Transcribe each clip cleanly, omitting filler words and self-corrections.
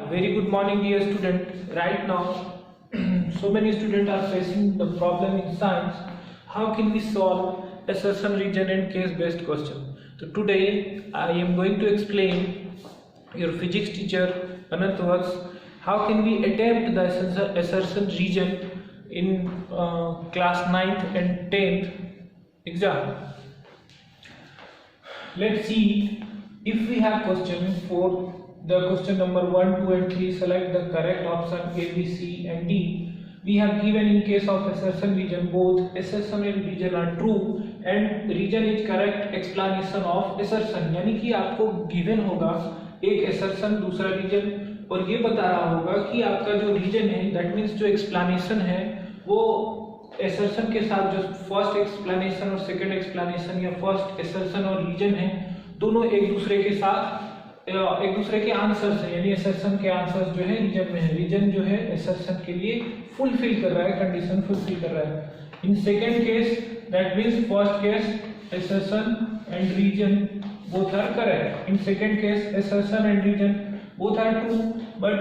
very good morning dear student. Right now so many students are facing the problem in science. How can we solve assertion, region and case based question? So today I am going to explain your physics teacher Anant works. How can we attempt the assertion region in class 9th and 10th exam? Let's see if we have question for the question number 1, 2 and 3. Select the correct option A, B, C and D. We have given in case of assertion region both assertion and region are true and region is correct explanation of assertion. यानी कि आपको given होगा एक assertion दूसरा region और ये बता रहा होगा कि आपका जो region है that means जो explanation है वो assertion के साथ जो first explanation और second explanation या first assertion और region है दोनों एक दूसरे के साथ एक दूसरे के आंसर्स है यानी assertion के आंसर्स जो है रीजन में है. रीजन जो है assertion के लिए फुलफिल कर रहा है कंडीशन फुलफिल कर रहा है. In second case that means first case assertion and reason both are correct. In second case assertion and reason both are true but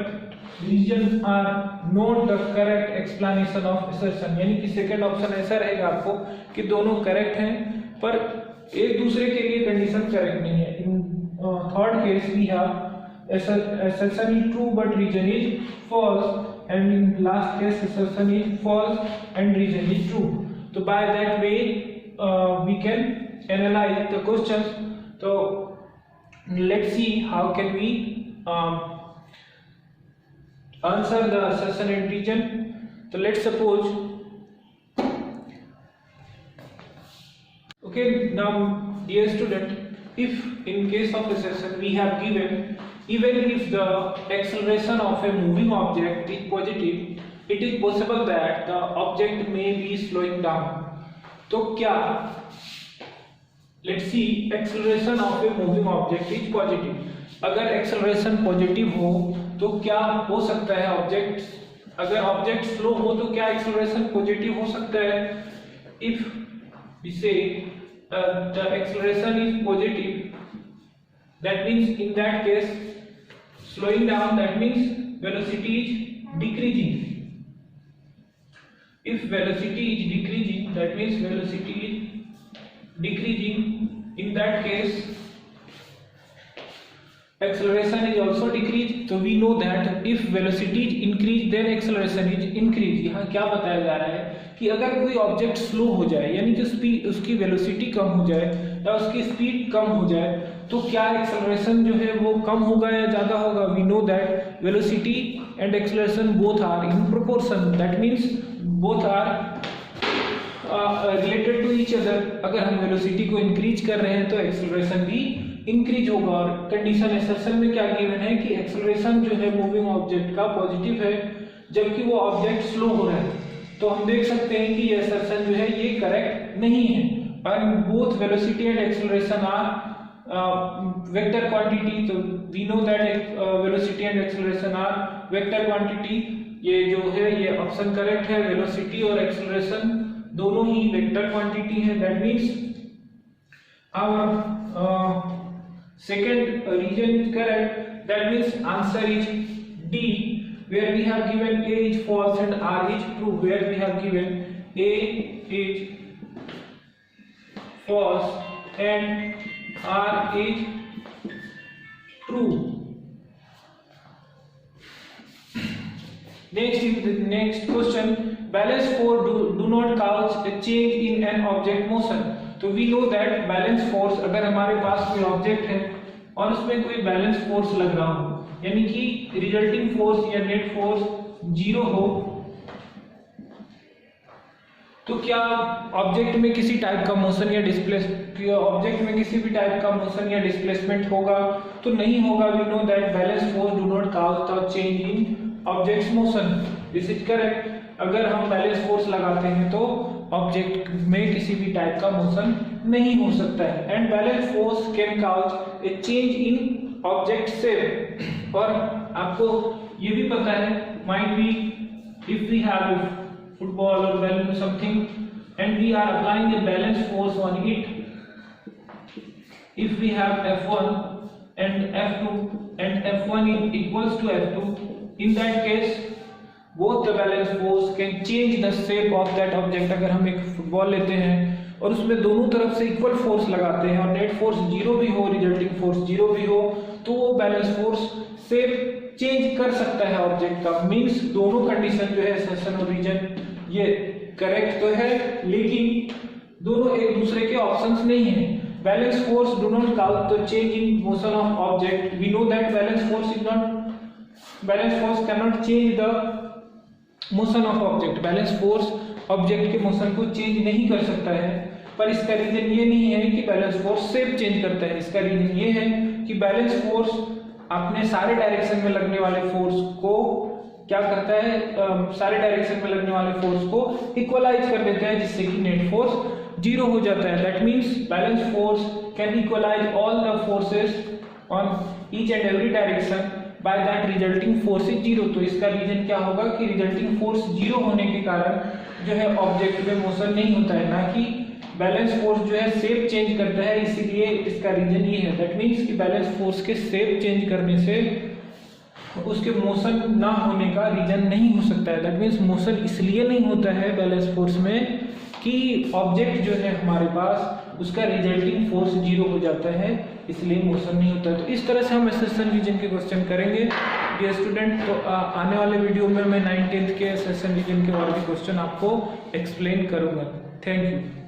reason are not the correct explanation of assertion. यानी कि second option ऐसा रहेगा आपको कि दोनों correct हैं पर एक दूसरे के लिए कंडीशन करेक्ट नहीं है. इन third case we have assertion is true but region is false and in last case assertion is false and region is true. So by that way we can analyze the questions. So let's see how can we answer the assertion and region. So let's suppose okay now dear student, if in case of assertion we have given even if the acceleration of a moving object is positive, it is possible that the object may be slowing down. तो क्या let's see acceleration of a moving object is positive. अगर acceleration positive हो तो क्या हो सकता है object अगर ऑब्जेक्ट स्लो हो तो क्या acceleration positive हो सकता है. if we say the acceleration is positive, that means in that case slowing down, that means velocity is decreasing. If velocity is decreasing, that means velocity is decreasing. In that case acceleration is also decreased. So we know that if velocity is increased then acceleration is increased. यहाँ क्या बताया जा रहा है कि अगर कोई object slow हो जाए यानी कि स्पीड उसकी वेलोसिटी कम हो जाए या उसकी स्पीड कम हो जाए तो क्या एक्सेलरेशन जो है वो कम होगा या ज्यादा होगा. We know that velocity and acceleration both are in proportion. That means both are related to each other. अगर हम वेलोसिटी को इंक्रीज कर रहे हैं तो एक्सेलरेशन भी इंक्रीज होगा. और कंडीशन assertion में क्या गिवन है कि एक्सेलरेशन जो है मूविंग ऑब्जेक्ट का पॉजिटिव है जबकि वो ऑब्जेक्ट स्लो हो रहा है. तो हम देख सकते हैं कि ये assertion जो है ये करेक्ट नहीं है. and both velocity and acceleration are vector quantity. तो we know that velocity and acceleration are vector quantity. ये जो है ये ऑप्शन करेक्ट है. वेलोसिटी और एक्सेलरेशन दोनों ही वेक्टर क्वांटिटी है. That means our second region is correct. That means answer is D, where we have given A is false and R is true. Where we have given A is false and R is true. Next question. Balance force do not cause a change in an object motion. तो we know that balance force अगर हमारे पास कोई object है और उसमें कोई balance force लग रहा हो यानी कि रिजल्टिंग फोर्स या नेट फोर्स जीरो हो तो क्या ऑब्जेक्ट में किसी टाइप का मोशन या डिस्प्लेसमेंट होगा. तो नहीं होगा. We know that balance force do not cause the change in objects motion. This is correct. अगर हम बैलेंस फोर्स लगाते हैं तो ऑब्जेक्ट में किसी भी टाइप का मोशन नहीं हो सकता है. And balance force can cause a change in object shape. और आपको ये भी पता है might be if we have football और balloon something and we are applying a balance force on it. If we have F1 and F2 and F1 is equals to F2, in that case both the balance force can change the shape of that object. अगर हम एक football लेते हैं और उसमें दोनों तरफ से इक्वल फोर्स लगाते हैं और नेट फोर्स जीरो भी हो, रिजल्टिंग फोर्स जीरो भी हो, तो वो बैलेंस फोर्स शेप चेंज कर सकता है ऑब्जेक्ट का। मींस दोनों कंडीशन जो है सेशन और रीजन ये करेक्ट तो है, लेकिन दोनों एक दूसरे के ऑप्शंस नहीं है। Balance force do not count the change in motion of object. We know that balance force can not change the motion of object. Balance force object के मोशन को चेंज नहीं कर सकता है, पर इसका रीजन ये नहीं है कि बैलेंस फोर्स शेप चेंज करता है। इसका रीजन ये है कि बैलेंस फोर्स अपने सारे डायरेक्शन में लगने वाले फोर्स को क्या करता है, सारे डायरेक्शन में लगने वाले फोर्स को इक्वलाइज कर देता है, जिससे कि नेट फोर्स जीरो हो जाता है। That means balance force can equalize all the forces on each and every direction, by that resulting force is zero. तो इसका रीजन क्या होगा कि रिजल्टिंग फोर्स जीरो होने के कारण जो है ऑब्जेक्ट में मोशन नहीं होता है, ना कि बैलेंस फोर्स जो है शेप चेंज करता है, इसीलिए इसका रीजन ये है। दैट मीन्स कि बैलेंस फोर्स के शेप चेंज करने से उसके मोशन ना होने का रीजन नहीं हो सकता है। दैट मीन्स मोशन इसलिए नहीं होता है बैलेंस फोर्स में कि ऑब्जेक्ट जो है हमारे पास उसका रिजल्टिंग फोर्स जीरो हो जाता है, इसलिए मोशन नहीं होता है। तो इस तरह से हम सेशन रीजन के क्वेश्चन करेंगे डियर स्टूडेंट। तो आने वाले वीडियो में मैं 9th के सेशन रीजन के और भी क्वेश्चन आपको एक्सप्लेन करूंगा। Thank you.